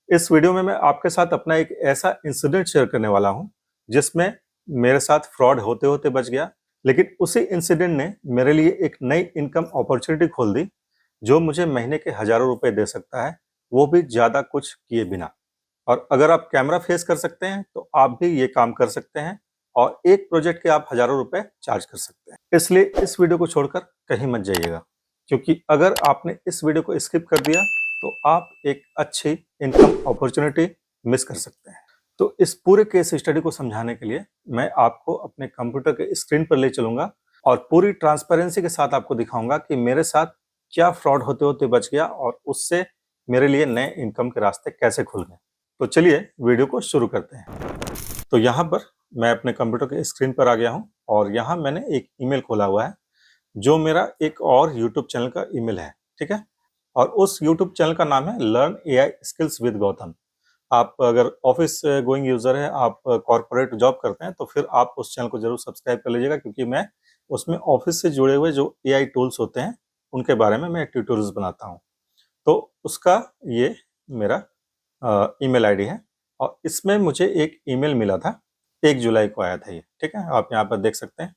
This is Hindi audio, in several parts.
इस वीडियो में मैं आपके साथ अपना एक ऐसा इंसिडेंट शेयर करने वाला हूं जिसमें मेरे साथ फ्रॉड होते होते बच गया, लेकिन उसी इंसिडेंट ने मेरे लिए एक नई इनकम अपॉर्चुनिटी खोल दी जो मुझे महीने के हजारों रुपए दे सकता है, वो भी ज्यादा कुछ किए बिना। और अगर आप कैमरा फेस कर सकते हैं तो आप भी ये काम कर सकते हैं और एक प्रोजेक्ट के आप हजारों रुपए चार्ज कर सकते हैं। इसलिए इस वीडियो को छोड़कर कहीं मत जाइएगा, क्योंकि अगर आपने इस वीडियो को स्किप कर दिया तो आप एक अच्छी इनकम अपॉर्चुनिटी मिस कर सकते हैं। तो इस पूरे केस स्टडी को समझाने के लिए मैं आपको अपने कंप्यूटर के स्क्रीन पर ले चलूंगा और पूरी ट्रांसपेरेंसी के साथ आपको दिखाऊंगा कि मेरे साथ क्या फ्रॉड होते होते बच गया और उससे मेरे लिए नए इनकम के रास्ते कैसे खुल गए। तो चलिए वीडियो को शुरू करते हैं। तो यहाँ पर मैं अपने कंप्यूटर के स्क्रीन पर आ गया हूँ और यहाँ मैंने एक ईमेल खोला हुआ है जो मेरा एक और यूट्यूब चैनल का ईमेल है, ठीक है। और उस यूट्यूब चैनल का नाम है learn AI skills with Gautam. आप अगर ऑफिस गोइंग यूजर है, आप कॉर्पोरेट जॉब करते हैं, तो फिर आप उस चैनल को जरूर सब्सक्राइब कर लीजिएगा, क्योंकि मैं उसमें ऑफिस से जुड़े हुए जो एआई टूल्स होते हैं उनके बारे में मैं ट्यूटोरियल्स बनाता हूँ। तो उसका ये मेरा ईमेल आईडी है और इसमें मुझे एक ईमेल मिला था, 1 जुलाई को आया था ये, ठीक है। आप यहाँ पर देख सकते हैं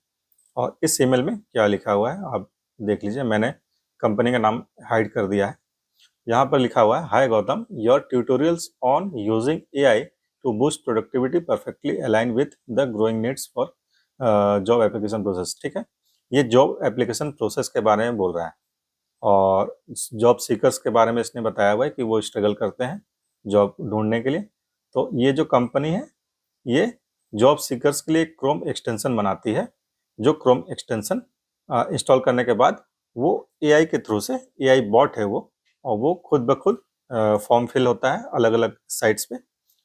और इस ईमेल में क्या लिखा हुआ है आप देख लीजिए। मैंने कंपनी का नाम हाइड कर दिया है। यहाँ पर लिखा हुआ है, hi Gautam, your tutorials on using AI to boost productivity perfectly align with the growing needs for job application process, ठीक है। ये जॉब एप्लीकेशन प्रोसेस के बारे में बोल रहा है और जॉब सीकर्स के बारे में इसने बताया हुआ है कि वो स्ट्रगल करते हैं जॉब ढूंढने के लिए। तो ये जो कंपनी है ये जॉब सीकर्स के लिए क्रोम एक्सटेंशन बनाती है, जो क्रोम एक्सटेंशन इंस्टॉल करने के बाद वो एआई के थ्रू से, एआई बॉट है वो, और वो खुद ब खुद फॉर्म फिल होता है अलग अलग साइट्स पे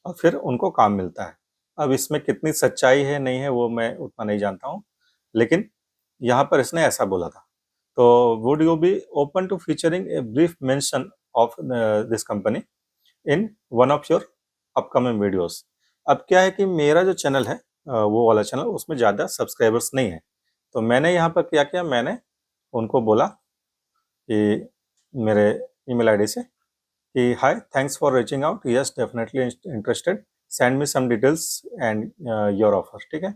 और फिर उनको काम मिलता है। अब इसमें कितनी सच्चाई है नहीं है वो मैं उतना नहीं जानता हूँ, लेकिन यहाँ पर इसने ऐसा बोला था। तो would you be open to featuring a brief mention of this company in one of your upcoming videos. अब क्या है कि मेरा जो चैनल है वो वाला चैनल, उसमें ज़्यादा सब्सक्राइबर्स नहीं है। तो मैंने यहाँ पर क्या किया, मैंने उनको बोला कि मेरे ईमेल आईडी से कि hi, thanks for reaching out, yes definitely interested, send me some details and your offer, ठीक है।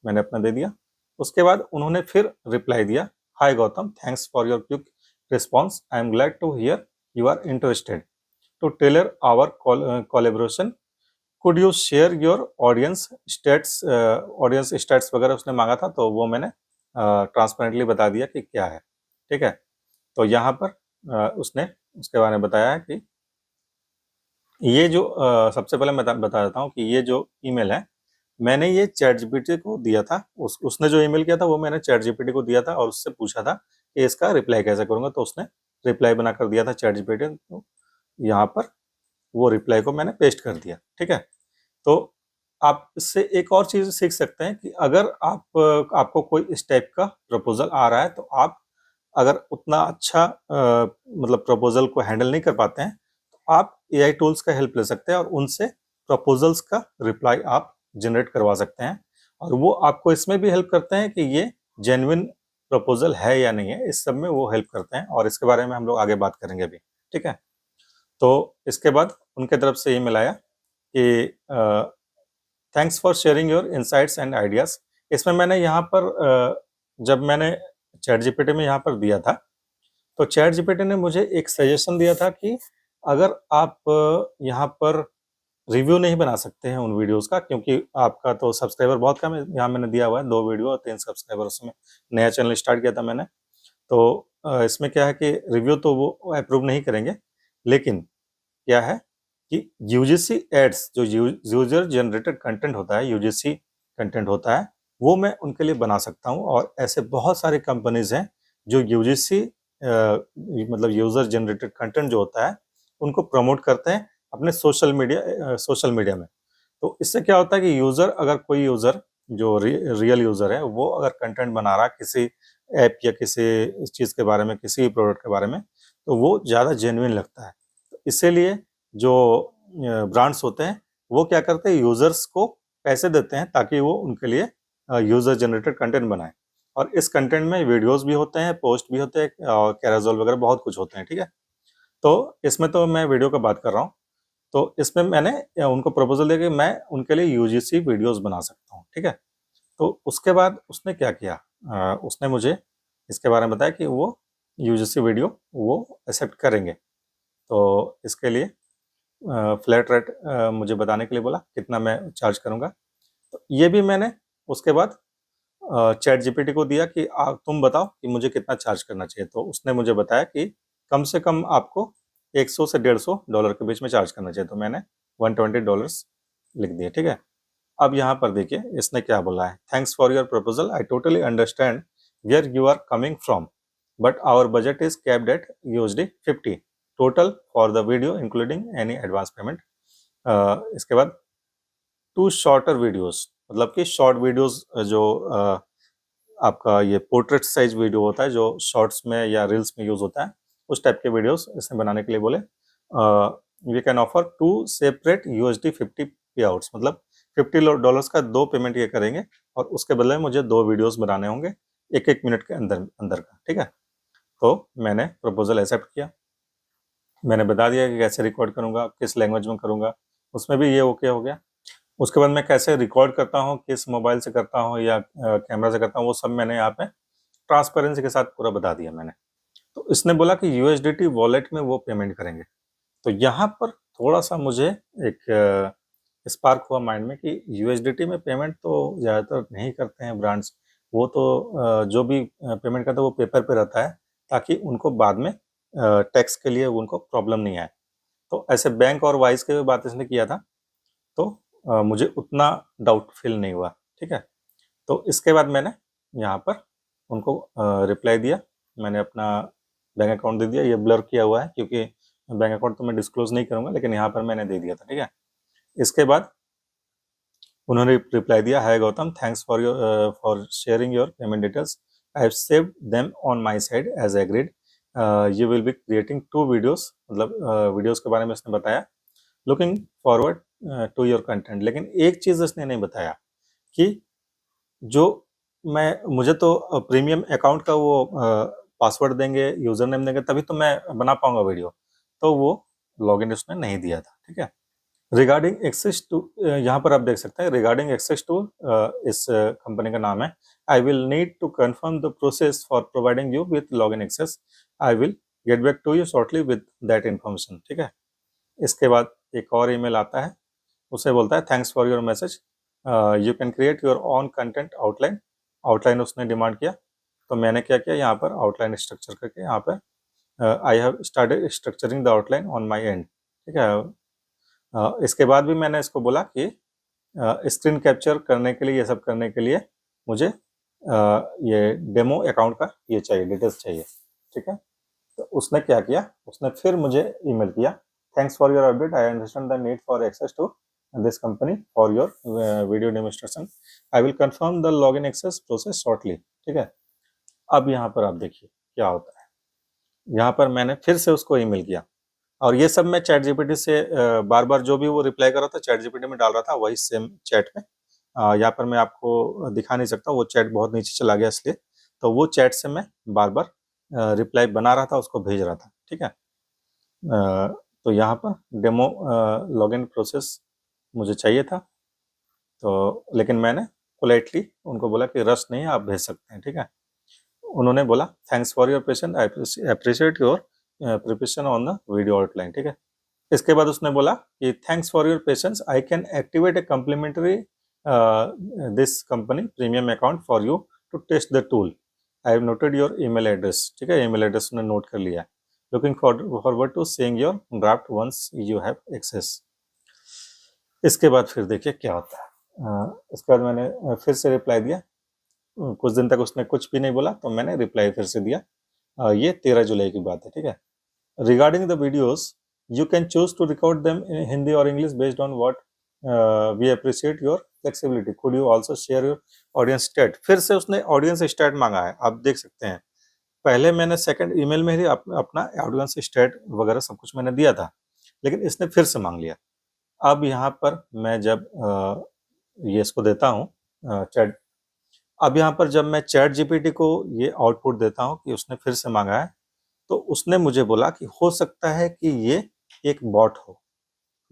मैंने अपना दे दिया। उसके बाद उन्होंने फिर रिप्लाई दिया, hi Gautam, thanks for your quick response, I am glad to hear you are interested to tailor our collaboration, could you share your audience stats वगैरह उसने मांगा था, तो वो मैंने ट्रांसपेरेंटली बता दिया कि क्या है, ठीक है। तो यहाँ पर उसने उसके बारे में बताया है कि ये जो सबसे पहले मैं बता देता हूँ कि ये जो ईमेल है मैंने ये चैट जीपीटी को दिया था। उसने जो ईमेल किया था वो मैंने चैट जीपीटी को दिया था और उससे पूछा था कि इसका रिप्लाई कैसे करूँगा, तो उसने रिप्लाई बनाकर दिया था चैट जीपीटी। तो यहाँ पर वो रिप्लाई को मैंने पेस्ट कर दिया, ठीक है। तो आप इससे एक और चीज़ सीख सकते हैं कि अगर आपको कोई इस टाइप का प्रपोजल आ रहा है, तो आप अगर उतना अच्छा मतलब प्रपोजल को हैंडल नहीं कर पाते हैं, तो आप एआई टूल्स का हेल्प ले सकते हैं और उनसे प्रपोजल्स का रिप्लाई आप जनरेट करवा सकते हैं। और वो आपको इसमें भी हेल्प करते हैं कि ये जेन्युइन प्रपोजल है या नहीं है, इस सब में वो हेल्प करते हैं और इसके बारे में हम लोग आगे बात करेंगे अभी, ठीक है। तो इसके बाद उनके तरफ से ईमेल आया कि thanks for sharing your insights and ideas. इसमें मैंने यहाँ पर जब मैंने चैट जीपीटी में यहाँ पर दिया था, तो चैट जीपीटी ने मुझे एक सजेशन दिया था कि अगर आप यहाँ पर रिव्यू नहीं बना सकते हैं उन वीडियोस का, क्योंकि आपका तो सब्सक्राइबर बहुत कम है। यहाँ मैंने दिया हुआ है 2 वीडियो और 3 सब्सक्राइबर, उसमें नया चैनल स्टार्ट किया था मैंने। तो इसमें क्या है कि रिव्यू तो वो अप्रूव नहीं करेंगे, लेकिन क्या है कि यूजीसी एड्स, जो यूजर जनरेटेड कंटेंट होता है, यूजीसी कंटेंट होता है, वो मैं उनके लिए बना सकता हूँ। और ऐसे बहुत सारे कंपनीज हैं जो यूजीसी मतलब यूजर जनरेटेड कंटेंट जो होता है उनको प्रमोट करते हैं अपने सोशल मीडिया में। तो इससे क्या होता है कि अगर कोई यूजर जो रियल यूजर है वो अगर कंटेंट बना रहा है किसी ऐप या किसी चीज़ के बारे में, किसी प्रोडक्ट के बारे में, तो वो ज़्यादा जेन्युइन लगता है। तो इसीलिए जो ब्रांड्स होते हैं वो क्या करते हैं, यूजर्स को पैसे देते हैं ताकि वो उनके लिए यूजर जनरेटेड कंटेंट बनाएं। और इस कंटेंट में वीडियोस भी होते हैं, पोस्ट भी होते हैं और कैरोसेल वगैरह बहुत कुछ होते हैं, ठीक है। तो इसमें तो मैं वीडियो का बात कर रहा हूँ। तो इसमें मैंने उनको प्रपोजल दिया कि मैं उनके लिए यूजीसी वीडियोस बना सकता हूँ, ठीक है। तो उसके बाद उसने क्या किया, उसने मुझे इसके बारे में बताया कि वो यूजीसी वीडियो वो एक्सेप्ट करेंगे। तो इसके लिए फ्लैट रेट मुझे बताने के लिए बोला कितना मैं चार्ज करूँगा। तो ये भी मैंने उसके बाद चैट जीपीटी को दिया कि तुम बताओ कि मुझे कितना चार्ज करना चाहिए। तो उसने मुझे बताया कि कम से कम आपको 100 से $150 के बीच में चार्ज करना चाहिए। तो मैंने $120 लिख दिए, ठीक है। अब यहाँ पर देखिए इसने क्या बोला है, thanks for your proposal, I totally understand where you are coming from, but our budget is capped at USD 50 total for the video including any advance payment. इसके बाद 2 शॉर्टर वीडियोस, मतलब कि शॉर्ट वीडियोस जो आपका ये पोर्ट्रेट साइज वीडियो होता है जो शॉर्ट्स में या रील्स में यूज होता है, उस टाइप के वीडियोस इसने बनाने के लिए बोले। We can offer 2 separate USD 50 पे आउट्स, मतलब $50 का 2 पेमेंट ये करेंगे और उसके बदले में मुझे 2 वीडियोस बनाने होंगे 1-1 मिनट के अंदर अंदर का, ठीक है। तो मैंने प्रपोजल एक्सेप्ट किया। मैंने बता दिया कि कैसे रिकॉर्ड करूंगा, किस लैंग्वेज में करूंगा, उसमें भी ये ओके हो गया। उसके बाद मैं कैसे रिकॉर्ड करता हूँ, किस मोबाइल से करता हूँ या कैमरा से करता हूँ, वो सब मैंने यहाँ पे ट्रांसपेरेंसी के साथ पूरा बता दिया मैंने। तो इसने बोला कि USDT वॉलेट में वो पेमेंट करेंगे। तो यहाँ पर थोड़ा सा मुझे एक स्पार्क हुआ माइंड में कि USDT में पेमेंट तो ज़्यादातर नहीं करते हैं ब्रांड्स, वो तो जो भी पेमेंट करते हैं वो पेपर पे रहता है ताकि उनको बाद में टैक्स के लिए उनको प्रॉब्लम नहीं आए। तो ऐसे बैंक और वाइस के बात इसने किया था, तो मुझे उतना डाउट फील नहीं हुआ, ठीक है। तो इसके बाद मैंने यहाँ पर उनको रिप्लाई दिया, मैंने अपना बैंक अकाउंट दे दिया। ये ब्लर किया हुआ है क्योंकि बैंक अकाउंट तो मैं डिस्क्लोज नहीं करूँगा, लेकिन यहाँ पर मैंने दे दिया था, ठीक है। इसके बाद उन्होंने रिप्लाई दिया, hi Gautam, thanks for sharing your payment details, I have saved them on my side as agreed, you will be creating 2 videos, मतलब वीडियोस के बारे में इसने बताया, looking forward to your content. लेकिन एक चीज़ इसने नहीं बताया कि जो मुझे तो प्रीमियम अकाउंट का वो पासवर्ड देंगे, यूजर नेम देंगे, तभी तो मैं बना पाऊंगा वीडियो। तो वो लॉगिन उसने नहीं दिया था, ठीक है। रिगार्डिंग एक्सेस टू, यहाँ पर आप देख सकते हैं रिगार्डिंग एक्सेस टू, इस कंपनी का नाम है, I will need to confirm the process for providing you with login access, I will get back to you shortly with that information, ठीक है। इसके बाद एक और ईमेल आता है, उसे बोलता है thanks for your message, you can create your on content outline. Outline उसने डिमांड किया, तो मैंने क्या किया, यहाँ पर आउटलाइन स्ट्रक्चर करके यहाँ पर I have started structuring the outline on my and, ठीक है। इसके बाद भी मैंने इसको बोला कि स्क्रीन कैप्चर करने के लिए, ये सब करने के लिए मुझे ये डेमो अकाउंट का ये चाहिए, डिटेल्स चाहिए, ठीक है। तो उसने क्या किया, उसने फिर मुझे ईमेल किया, thanks for your update, I understand the need for access to this company for your video demonstration, I will confirm the login access process shortly, ठीक है। अब यहाँ पर आप देखिए क्या होता है, यहाँ पर मैंने फिर से उसको ईमेल किया और ये सब मैं चैट जीपीटी से बार बार जो भी वो रिप्लाई कर रहा था चैट जीपीटी में डाल रहा था, वही सेम चैट में। यहाँ पर मैं आपको दिखा नहीं सकता, वो चैट बहुत नीचे चला गया इसलिए, तो वो चैट से मैं बार बार रिप्लाई बना रहा था, उसको भेज रहा था, ठीक है। तो यहाँ पर डेमो लॉगिन प्रोसेस मुझे चाहिए था, तो लेकिन मैंने पोलाइटली उनको बोला कि रश नहीं है, आप भेज सकते हैं, ठीक है। उन्होंने बोला thanks for your patience, I appreciate your preparation on the video outline, ठीक है। इसके बाद उसने बोला कि thanks for your patience, I can activate a complimentary this company premium account for you to test the tool, I have noted your email address, ठीक है। ईमेल एड्रेस उन्होंने नोट कर लिया, looking forward to seeing your draft once you have access. इसके बाद फिर देखिए क्या होता है, इसके बाद मैंने फिर से रिप्लाई दिया, कुछ दिन तक उसने कुछ भी नहीं बोला, तो मैंने रिप्लाई फिर से दिया, ये 13 जुलाई की बात है, ठीक है। Regarding the videos, you can choose to record them in Hindi or English based on what we appreciate your flexibility. Could you also share your audience stat? फिर से उसने ऑडियंस स्टैट मांगा है, आप देख सकते हैं। पहले मैंने सेकंड ईमेल में ही अपना ऑडियंस स्टैट वगैरह सब कुछ मैंने दिया था, लेकिन इसने फिर से मांग लिया। अब यहाँ पर मैं जब ये इसको देता हूँ चैट, अब यहाँ पर जब मैं चैट जीपीटी को ये आउटपुट देता हूँ कि उसने फिर से मांगा है, तो उसने मुझे बोला कि हो सकता है कि ये एक बॉट हो,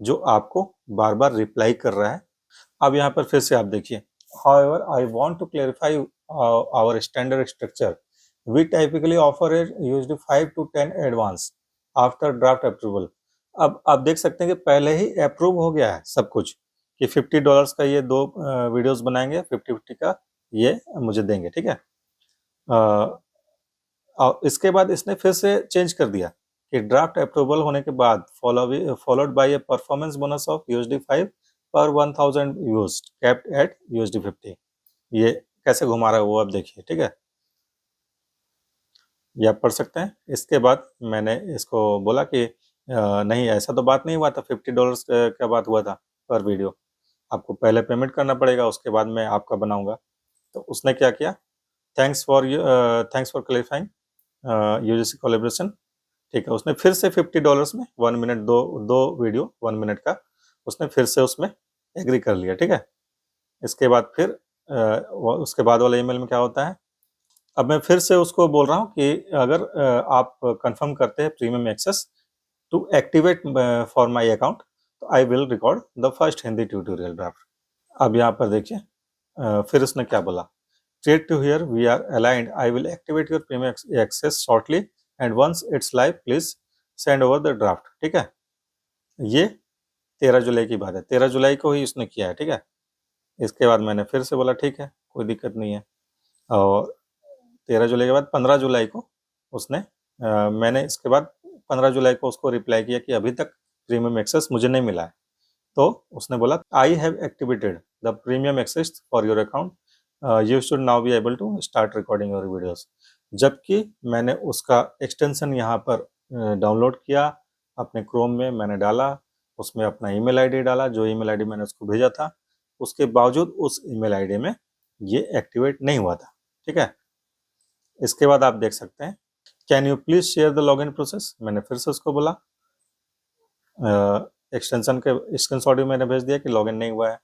जो आपको बार बार रिप्लाई कर रहा है। अब यहाँ पर फिर से आप देखिए, however I want to clarify our standard structure. We typically offer a USD 5 to 10 advance after draft approval. अब आप देख सकते हैं कि पहले ही अप्रूव हो गया है सब कुछ कि $50 का ये 2 वीडियोस बनाएंगे, 50-50 का ये मुझे देंगे, ठीक है। इसके बाद इसने फिर से चेंज कर दिया कि ड्राफ्ट अप्रूवल होने के बाद followed by A performance bonus of USD 5 पर 1000 व्यूज कैप्ड एट USD 50। ये कैसे घुमा रहा है वो आप देखिए, ठीक है, ये आप पढ़ सकते हैं। इसके बाद मैंने इसको बोला कि नहीं ऐसा तो बात नहीं हुआ था, $50 का बात हुआ था पर वीडियो, आपको पहले पेमेंट करना पड़ेगा, उसके बाद मैं आपका बनाऊंगा। तो उसने क्या किया, thanks for clarifying UGC collaboration, ठीक है। उसने फिर से $50 में 1 मिनट दो वीडियो 1 मिनट का उसने फिर से उसमें एग्री कर लिया, ठीक है। इसके बाद फिर उसके बाद वाले ईमेल में क्या होता है, अब मैं फिर से उसको बोल रहा हूँ कि अगर आप कंफर्म करते हैं premium access to activate for my account तो I will record the first Hindi tutorial draft. अब यहाँ पर देखिए फिर उसने क्या बोला, Great to hear we are aligned. I will activate your premium access shortly and once it's live, please send over the draft. ठीक है, ये 13 जुलाई की बात है, 13 जुलाई को ही उसने किया है, ठीक है। इसके बाद मैंने फिर से बोला ठीक है कोई दिक्कत नहीं है, और 13 जुलाई के बाद 15 जुलाई को उसने मैंने इसके बाद 15 जुलाई को उसको रिप्लाई किया कि अभी तक प्रीमियम एक्सेस मुझे नहीं मिला है। तो उसने बोला I have activated the premium access for your account, you should now be able to start recording your videos. जबकि मैंने उसका एक्सटेंशन यहाँ पर डाउनलोड किया अपने क्रोम में, मैंने डाला उसमें अपना ईमेल आईडी डाला, जो ईमेल आईडी मैंने उसको भेजा था, उसके बावजूद उस ईमेल आईडी में ये एक्टिवेट नहीं हुआ था, ठीक है। इसके बाद आप देख सकते हैं, can you please share the login process, मैंने फिर से उसको बोला, एक्सटेंशन के स्क्रीनशॉट भी मैंने भेज दिया कि लॉगिन नहीं हुआ है।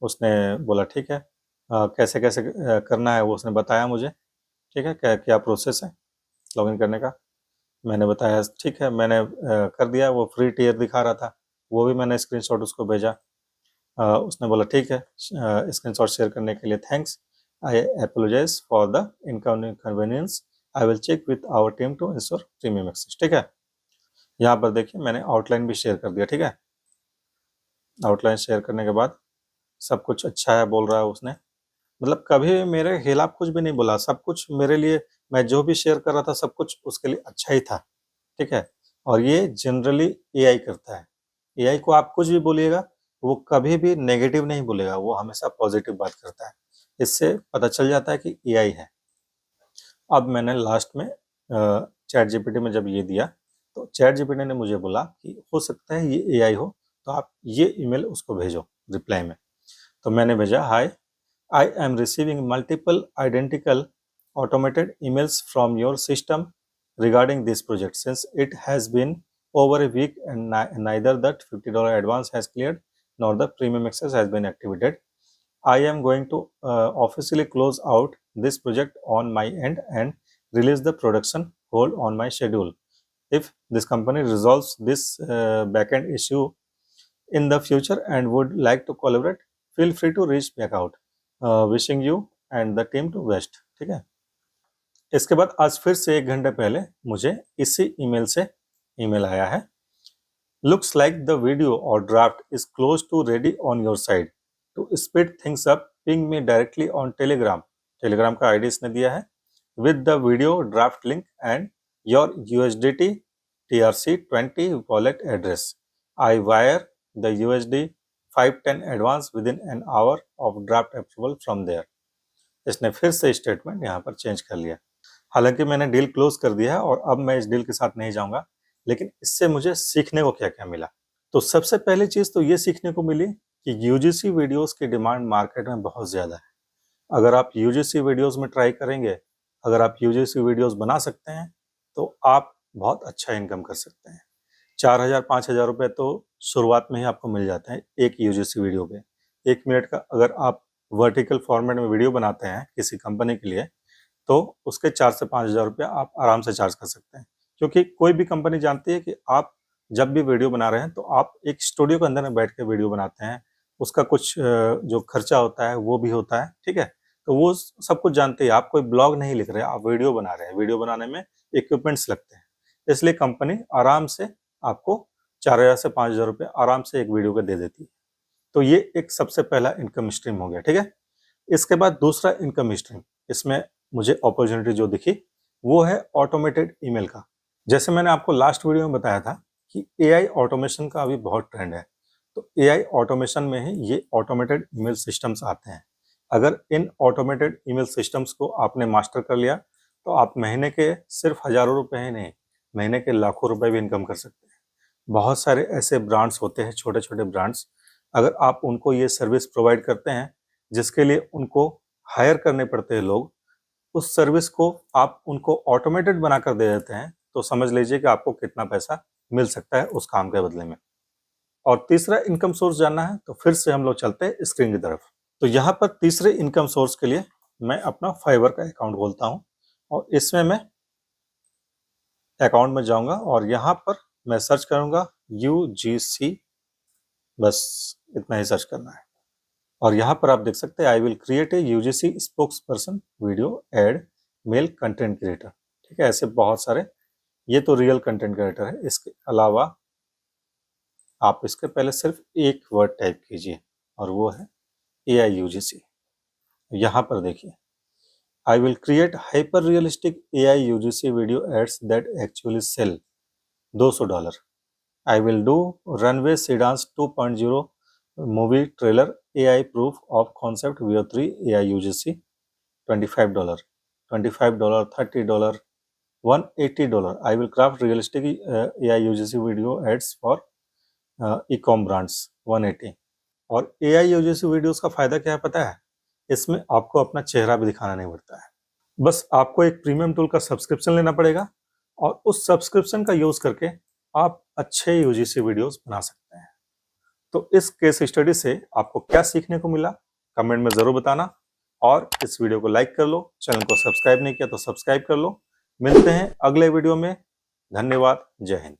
उसने बोला ठीक है, कैसे कैसे करना है वो उसने बताया मुझे, ठीक है, क्या प्रोसेस है लॉगिन करने का। मैंने बताया ठीक है, मैंने कर दिया। वो फ्री टियर दिखा रहा था, वो भी मैंने स्क्रीनशॉट उसको भेजा। उसने बोला ठीक है, स्क्रीनशॉट शेयर करने के लिए thanks, I apologise for the inconvenience, I will check with our team to ensure premium access, ठीक है। यहाँ पर देखिए मैंने आउटलाइन भी शेयर कर दिया, ठीक है। आउटलाइन शेयर करने के बाद सब कुछ अच्छा है बोल रहा है उसने, मतलब कभी मेरे खिलाफ कुछ भी नहीं बोला, सब कुछ मेरे लिए, मैं जो भी शेयर कर रहा था सब कुछ उसके लिए अच्छा ही था, ठीक है। और ये जनरली एआई करता है, एआई को आप कुछ भी बोलिएगा वो कभी भी नेगेटिव नहीं बोलेगा, वो हमेशा पॉजिटिव बात करता है, इससे पता चल जाता है कि एआई है। अब मैंने लास्ट में चैट जीपीटी में जब ये दिया तो चैट जीपीटी ने मुझे बोला कि हो सकता है ये एआई हो, तो आप ये ईमेल उसको भेजो रिप्लाई में। तो मैंने भेजा, हाय, I am receiving multiple identical automated emails from your system regarding this project. Since it has been over a week and neither that $50 advance has cleared nor the premium access has been activated, I am going to officially close out this project on my end and release the production hold on my schedule. If this company resolves this backend issue in the future and would like to collaborate, feel free to reach back out. Wishing you and the team to best, ठीक है। इसके बाद आज फिर से 1 घंटे पहले मुझे इसी ईमेल से ईमेल आया है, लुक्स लाइक द वीडियो और draft is close to ready on your side, to speed things up ping me directly on Telegram, Telegram का आईडी इसने दिया है, with the video draft link and your USDT TRC20 wallet address, I wire the USD 510 advance within an hour of draft approval from there. इसने फिर से स्टेटमेंट यहाँ पर चेंज कर लिया। हालांकि मैंने डील क्लोज कर दिया है और अब मैं इस डील के साथ नहीं जाऊंगा, लेकिन इससे मुझे सीखने को क्या क्या मिला। तो सबसे पहली चीज तो ये सीखने को मिली कि UGC वीडियोस की डिमांड मार्केट में बहुत ज्यादा है। अगर आप UGC वीडियोस में ट्राई करेंगे, अगर आप UGC वीडियोस बना सकते हैं तो आप बहुत अच्छा इनकम कर सकते हैं। 4,000-5,000 रुपये तो शुरुआत में ही आपको मिल जाते हैं एक UGC वीडियो पे। 1 मिनट का अगर आप वर्टिकल फॉर्मेट में वीडियो बनाते हैं किसी कंपनी के लिए तो उसके 4 से 5,000 रुपये आप आराम से चार्ज कर सकते हैं, क्योंकि कोई भी कंपनी जानती है कि आप जब भी वीडियो बना रहे हैं तो आप एक स्टूडियो के अंदर में बैठ के वीडियो बनाते हैं, उसका कुछ जो खर्चा होता है वो भी होता है, ठीक है। तो वो सब कुछ जानते हैं। आप कोई ब्लॉग नहीं लिख रहे, आप वीडियो बना रहे हैं, वीडियो बनाने में इक्विपमेंट्स लगते हैं, इसलिए कंपनी आराम से आपको 4,000 से 5,000 रुपये आराम से एक वीडियो का दे देती है। तो ये एक सबसे पहला इनकम स्ट्रीम हो गया, ठीक है। इसके बाद दूसरा इनकम स्ट्रीम, इसमें मुझे अपॉर्चुनिटी जो दिखी वो है ऑटोमेटेड ईमेल का। जैसे मैंने आपको लास्ट वीडियो में बताया था कि एआई ऑटोमेशन का अभी बहुत ट्रेंड है, तो एआई ऑटोमेशन में ही ये ऑटोमेटेड ईमेल सिस्टम्स आते हैं। अगर इन ऑटोमेटेड ईमेल सिस्टम्स को आपने मास्टर कर लिया तो आप महीने के सिर्फ हजारों रुपए ही नहीं, महीने के लाखों रुपए भी इनकम कर सकते हैं। बहुत सारे ऐसे ब्रांड्स होते हैं, छोटे छोटे ब्रांड्स, अगर आप उनको ये सर्विस प्रोवाइड करते हैं जिसके लिए उनको हायर करने पड़ते हैं लोग, उस सर्विस को आप उनको ऑटोमेटेड बनाकर दे देते हैं, तो समझ लीजिए कि आपको कितना पैसा मिल सकता है उस काम के बदले में। और तीसरा इनकम सोर्स जानना है तो फिर से हम लोग चलते हैं स्क्रीन की तरफ। तो यहाँ पर तीसरे इनकम सोर्स के लिए मैं अपना फाइवर का अकाउंट खोलता हूँ और इसमें मैं अकाउंट में जाऊंगा और यहाँ पर मैं सर्च करूंगा UGC, बस इतना ही सर्च करना है। और यहाँ पर आप देख सकते हैं I will create a UGC spokesperson video ad male content creator, ठीक है। ऐसे बहुत सारे, ये तो रियल कंटेंट क्रिएटर है। इसके अलावा आप इसके पहले सिर्फ एक वर्ड टाइप कीजिए और वो है AI UGC। यहाँ पर देखिए, I will create hyper realistic AI UGC video ads that actually sell $200. I will do runway sedans 2.0 movie trailer AI proof of concept VO3 AI UGC $25, $25, $30, $180. I will craft realistic AI UGC video ads for e-com brands 180। और AI UGC वीडियोस का फायदा क्या है पता है? इसमें आपको अपना चेहरा भी दिखाना नहीं पड़ता है, बस आपको एक प्रीमियम टूल का सब्सक्रिप्शन लेना पड़ेगा और उस सब्सक्रिप्शन का यूज करके आप अच्छे UGC वीडियोस बना सकते हैं। तो इस केस स्टडी से आपको क्या सीखने को मिला कमेंट में जरूर बताना, और इस वीडियो को लाइक कर लो, चैनल को सब्सक्राइब नहीं किया तो सब्सक्राइब कर लो। मिलते हैं अगले वीडियो में। धन्यवाद, जय हिंद।